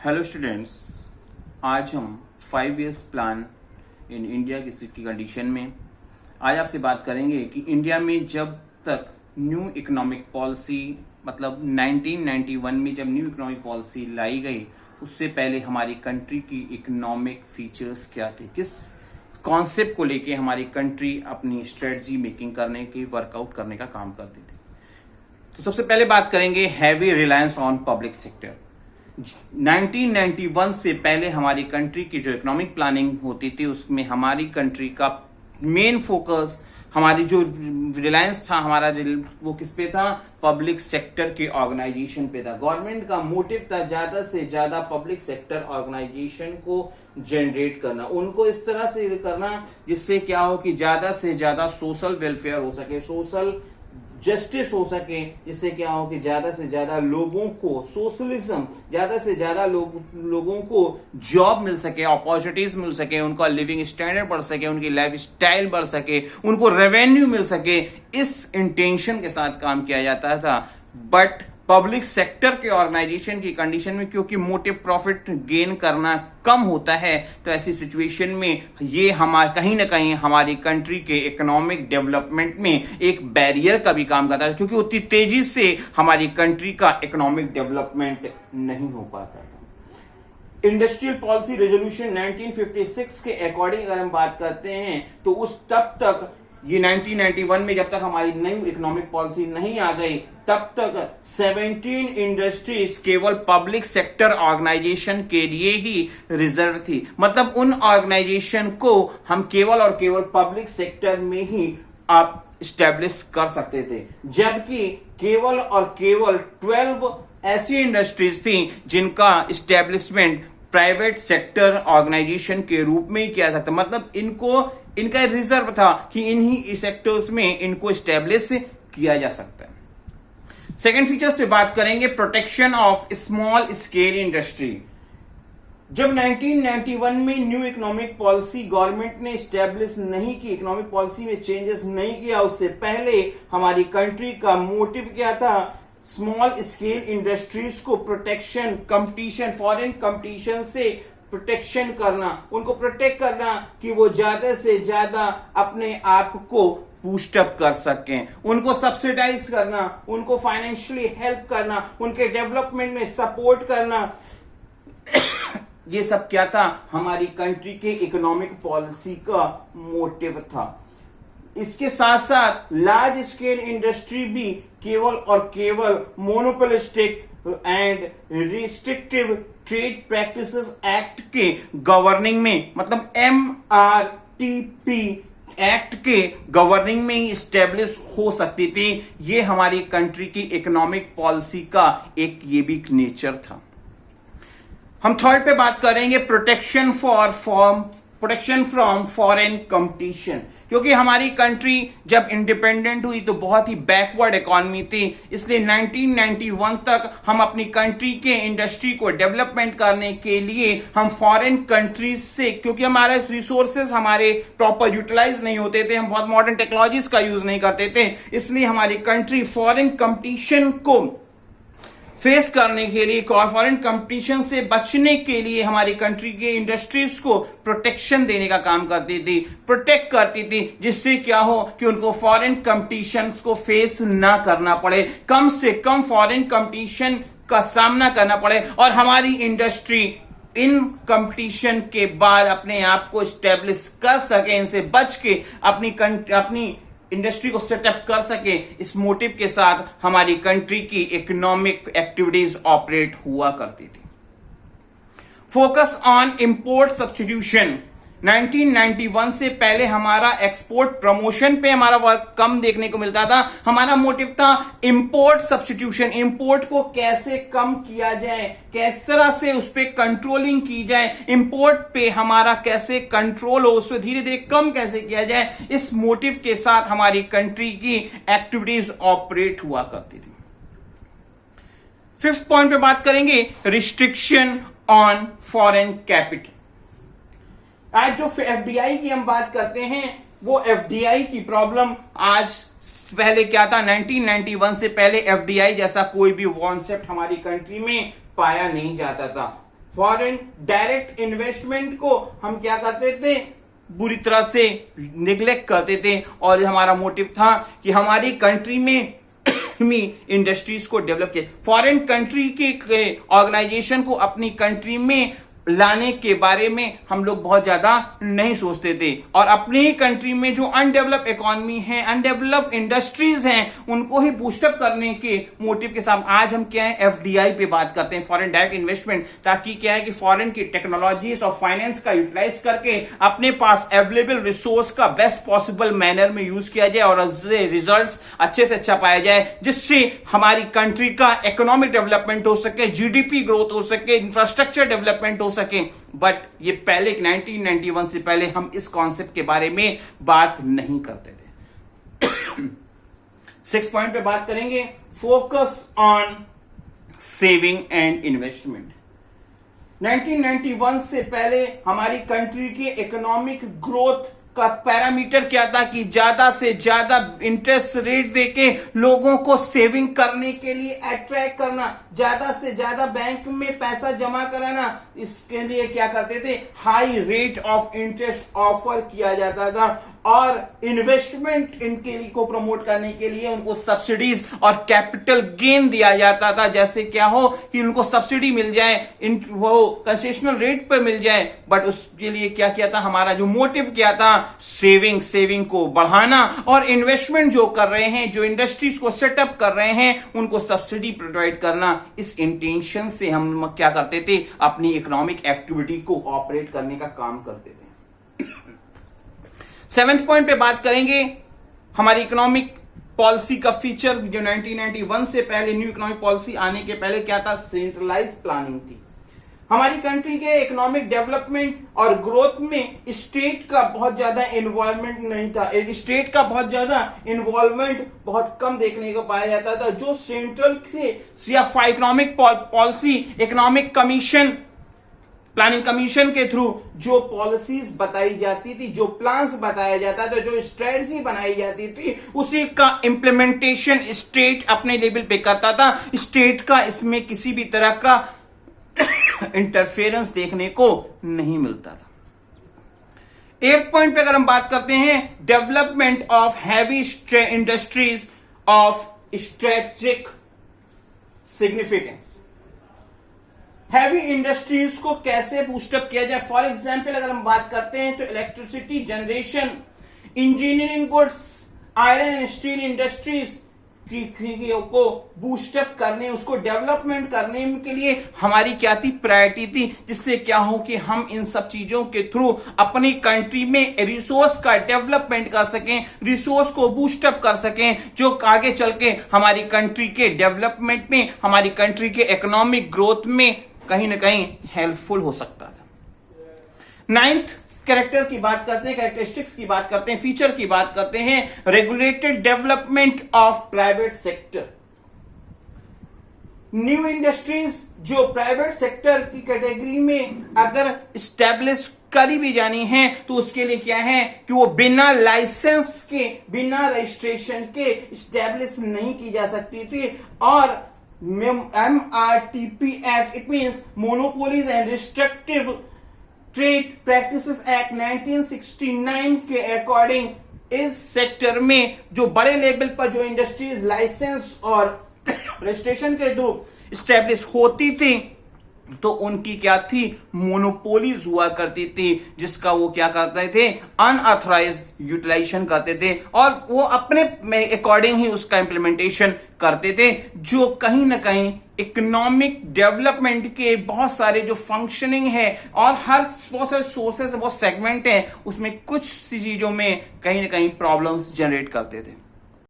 Hello students, आज हम 5 years plan in India की कंडीशन में आज आपसे बात करेंगे कि इंडिया में जब तक न्यू इकोनॉमिक पॉलिसी मतलब 1991 में जब न्यू इकोनॉमिक पॉलिसी लाई गई उससे पहले हमारी कंट्री की इकोनॉमिक फीचर्स क्या थे, किस कॉन्सेप्ट को लेके हमारी कंट्री अपनी स्ट्रेटजी मेकिंग करने की वर्कआउट करने का काम करती थी। तो सबसे पहले बात करेंगे heavy reliance on public sector. 1991 से पहले हमारी कंट्री की जो इकोनॉमिक प्लानिंग होती थी उसमें हमारी कंट्री का मेन फोकस, हमारी जो रिलायंस था हमारा वो किस पे था? पब्लिक सेक्टर के ऑर्गेनाइजेशन पे था। गवर्नमेंट का मोटिव था ज्यादा से ज्यादा पब्लिक सेक्टर ऑर्गेनाइजेशन को जनरेट करना, उनको इस तरह से करना जिससे क्या हो कि ज्यादा से ज्यादा सोशल वेलफेयर हो सके, सोशल जस्टिस हो सके, जिससे क्या हो कि ज्यादा से ज्यादा लोगों को सोशलिज्म, ज्यादा से ज्यादा लोगों को जॉब मिल सके, अपॉर्चुनिटीज मिल सके, उनका लिविंग स्टैंडर्ड बढ़ सके, उनकी लाइफ स्टाइल बढ़ सके, उनको रेवेन्यू मिल सके। इस इंटेंशन के साथ काम किया जाता था। बट पब्लिक सेक्टर के ऑर्गेनाइजेशन की कंडीशन में क्योंकि मोटिव प्रॉफिट गेन करना कम होता है, तो ऐसी सिचुएशन में ये कहीं ना कहीं हमारी कंट्री के इकोनॉमिक डेवलपमेंट में एक बैरियर का भी काम करता है, क्योंकि उतनी तेजी से हमारी कंट्री का इकोनॉमिक डेवलपमेंट नहीं हो पाता था। इंडस्ट्रियल पॉलिसी रेजोल्यूशन 1956 के अकॉर्डिंग अगर हम बात करते हैं तो उस तब तक ये 1991 में जब तक हमारी नई इकोनॉमिक पॉलिसी नहीं आ गई तब तक 17 इंडस्ट्रीज केवल पब्लिक सेक्टर ऑर्गेनाइजेशन के लिए ही रिजर्व थी। मतलब उन ऑर्गेनाइजेशन को हम केवल और केवल पब्लिक सेक्टर में ही आप स्टैब्लिश कर सकते थे, जबकि केवल और केवल 12 ऐसी इंडस्ट्रीज थी जिनका स्टैब्लिशमेंट प्राइवेट सेक्टर ऑर्गेनाइजेशन के रूप में ही किया जाता। मतलब इनका रिजर्व था कि इन्हीं सेक्टर्स में इनको स्टैब्लिश किया जा सकता है। सेकेंड फीचर्स पे बात करेंगे, protection of small scale industry. जब 1991 में न्यू इकोनॉमिक पॉलिसी गवर्नमेंट ने स्टैब्लिश नहीं की, इकोनॉमिक पॉलिसी में चेंजेस नहीं किया, उससे पहले हमारी कंट्री का मोटिव क्या था? स्मॉल स्केल इंडस्ट्रीज को प्रोटेक्शन, कंपटीशन, फॉरेन कंपटीशन से प्रोटेक्शन करना, उनको प्रोटेक्ट करना कि वो ज्यादा से ज्यादा अपने आप को बूस्ट अप कर सकें, उनको सब्सिडाइज करना, उनको फाइनेंशियली हेल्प करना, उनके डेवलपमेंट में सपोर्ट करना। ये सब क्या था? हमारी कंट्री के इकोनॉमिक पॉलिसी का मोटिव था। इसके साथ साथ लार्ज स्केल इंडस्ट्री भी केवल और केवल monopolistic and restrictive trade practices act के गवर्निंग में, मतलब MRTP एक्ट के गवर्निंग में ही स्टेब्लिश हो सकती थी। ये हमारी कंट्री की इकोनॉमिक पॉलिसी का एक ये भी नेचर था। हम थर्ड पे बात करेंगे, प्रोटेक्शन फ्रॉम फॉरेन कंपटीशन। क्योंकि हमारी कंट्री जब इंडिपेंडेंट हुई तो बहुत ही बैकवर्ड इकोनॉमी थी, इसलिए 1991 तक हम अपनी कंट्री के इंडस्ट्री को डेवलपमेंट करने के लिए हम फॉरेन कंट्रीज से, क्योंकि हमारे रिसोर्सेज हमारे प्रॉपर यूटिलाइज नहीं होते थे, हम बहुत मॉडर्न टेक्नोलॉजीज का यूज नहीं करते थे, इसलिए हमारी कंट्री फॉरेन कंपटीशन को फेस करने के लिए, फॉरेन कंपटीशन से बचने के लिए हमारी कंट्री के इंडस्ट्रीज को प्रोटेक्शन देने का काम करती थी, प्रोटेक्ट करती थी, जिससे क्या हो कि उनको फॉरेन कंपटीशन को फेस ना करना पड़े, कम से कम फॉरेन कंपटीशन का सामना करना पड़े और हमारी इंडस्ट्री इन कंपटीशन के बाद अपने आप को स्टेब्लिश कर सके, इनसे बच के अपनी इंडस्ट्री को सेटअप कर सके। इस मोटिव के साथ हमारी कंट्री की इकोनॉमिक एक्टिविटीज ऑपरेट हुआ करती थी। Focus on import substitution. 1991 से पहले हमारा एक्सपोर्ट प्रमोशन पे हमारा वर्क कम देखने को मिलता था। हमारा मोटिव था इंपोर्ट सब्स्टिट्यूशन, इंपोर्ट को कैसे कम किया जाए, किस तरह से उस पर कंट्रोलिंग की जाए, इंपोर्ट पे हमारा कैसे कंट्रोल हो, उस पर धीरे धीरे कम कैसे किया जाए। इस मोटिव के साथ हमारी कंट्री की एक्टिविटीज ऑपरेट हुआ करती थी। फिफ्थ पॉइंट पे बात करेंगे, रिस्ट्रिक्शन ऑन फॉरेन कैपिटल। आज जो एफडीआई की हम बात करते हैं वो एफडीआई की प्रॉब्लम आज पहले क्या था, 1991 से पहले एफडीआई जैसा कोई भी कॉन्सेप्ट हमारी कंट्री में पाया नहीं जाता था। फॉरेन डायरेक्ट इन्वेस्टमेंट को हम क्या करते थे, बुरी तरह से निग्लेक्ट करते थे, और हमारा मोटिव था कि हमारी कंट्री में इंडस्ट्रीज को डेवलप किया, फॉरेन कंट्री के ऑर्गेनाइजेशन को अपनी कंट्री में लाने के बारे में हम लोग बहुत ज्यादा नहीं सोचते थे, और अपनी ही कंट्री में जो अनडेवलप इकोनॉमी है, अनडेवलप इंडस्ट्रीज हैं, उनको ही बूस्टअप करने के मोटिव के साथ आज हम क्या है, एफडीआई पे बात करते हैं, फॉरेन डायरेक्ट इन्वेस्टमेंट, ताकि क्या है कि फॉरेन की टेक्नोलॉजीज और फाइनेंस का यूटिलाइज करके अपने पास अवेलेबल रिसोर्स का बेस्ट पॉसिबल मैनर में यूज किया जाए और रिजल्ट्स अच्छे से अच्छा पाया जाए, जिससे हमारी कंट्री का इकोनॉमिक डेवलपमेंट हो सके, जीडीपी ग्रोथ हो सके, इंफ्रास्ट्रक्चर डेवलपमेंट हो सके। बट ये पहले 1991 से पहले हम इस कॉन्सेप्ट के बारे में बात नहीं करते थे। 6 पॉइंट पे बात करेंगे, focus on saving and investment. 1991 से पहले हमारी कंट्री के इकोनॉमिक ग्रोथ का पैरामीटर क्या था कि ज्यादा से ज्यादा इंटरेस्ट रेट देके लोगों को सेविंग करने के लिए अट्रैक्ट करना, ज्यादा से ज्यादा बैंक में पैसा जमा कराना, इसके लिए क्या करते थे, high rate of interest offer किया जाता था, और इन्वेस्टमेंट इनके लिए को प्रमोट करने के लिए उनको सब्सिडीज और कैपिटल गेन दिया जाता था, जैसे क्या हो कि उनको सब्सिडी मिल जाए, वो कंसेशनल रेट पर मिल जाए। बट उसके लिए क्या किया था, हमारा जो मोटिव क्या था, सेविंग को बढ़ाना, और इन्वेस्टमेंट जो कर रहे हैं, जो इंडस्ट्रीज को सेटअप कर रहे हैं, उनको सब्सिडी प्रोवाइड करना। इस इंटेंशन से हम क्या करते थे, अपनी इकोनॉमिक एक्टिविटी को ऑपरेट करने का काम करते थे। 7th पॉइंट पे बात करेंगे, हमारी इकोनॉमिक पॉलिसी का फीचर जो 1991 से पहले, न्यू इकोनॉमिक पॉलिसी आने के पहले क्या था, सेंट्रलाइज प्लानिंग थी। हमारी कंट्री के इकोनॉमिक डेवलपमेंट और ग्रोथ में स्टेट का बहुत ज्यादा इन्वॉल्वमेंट नहीं था, स्टेट का बहुत ज्यादा इन्वॉल्वमेंट बहुत कम देखने को पाया जाता था। जो सेंट्रल से या economic policy, economic commission, planning commission के थ्रू जो पॉलिसीज बताई जाती थी, जो प्लान्स बताया जाता था, जो स्ट्रेटजी बनाई जाती थी, उसी का इंप्लीमेंटेशन स्टेट अपने लेवल पे करता था। स्टेट का इसमें किसी भी तरह का इंटरफेरेंस देखने को नहीं मिलता था। 8th पॉइंट पे अगर हम बात करते हैं, development of heavy industries of strategic significance. Heavy industries को कैसे बूस्टअप किया जाए, फॉर एग्जाम्पल अगर हम बात करते हैं तो electricity generation, engineering goods, iron and steel industries को बूस्टअप करने, उसको डेवलपमेंट करने के लिए हमारी क्या थी, प्रायोरिटी थी, जिससे क्या हो कि हम इन सब चीजों के थ्रू अपनी कंट्री में रिसोर्स का डेवलपमेंट कर सकें, रिसोर्स को बूस्टअप कर सकें, जो आगे चल के हमारी कंट्री के डेवलपमेंट में, हमारी कंट्री के इकोनॉमिक ग्रोथ में कहीं ना कहीं हेल्पफुल हो सकता था। 9th कैरेक्टर की बात करते हैं, कैरेक्टरिस्टिक्स की बात करते हैं, फीचर की बात करते हैं, regulated development of private sector. New industries जो प्राइवेट सेक्टर की कैटेगरी में अगर स्टैब्लिश करी भी जानी है तो उसके लिए क्या है कि वो बिना लाइसेंस के, बिना रजिस्ट्रेशन के स्टैब्लिश नहीं की जा सकती थी। और MRTP act, it means monopolies and restrictive trade practices act 1969 के अकॉर्डिंग इस सेक्टर में जो बड़े लेवल पर जो इंडस्ट्रीज लाइसेंस और रजिस्ट्रेशन के थ्रू स्टैब्लिश होती थी तो उनकी क्या थी, मोनोपोलीज हुआ करती थी, जिसका वो क्या करते थे, अनऑथराइज यूटिलाइजेशन करते थे और वो अपने अकॉर्डिंग ही उसका इंप्लीमेंटेशन करते थे, जो कहीं ना कहीं इकोनॉमिक डेवलपमेंट के बहुत सारे जो फंक्शनिंग है और हर बहुत सारे सोर्सेस, बहुत सेगमेंट है, उसमें कुछ सी चीजों में कहीं ना कहीं प्रॉब्लम्स जनरेट करते थे।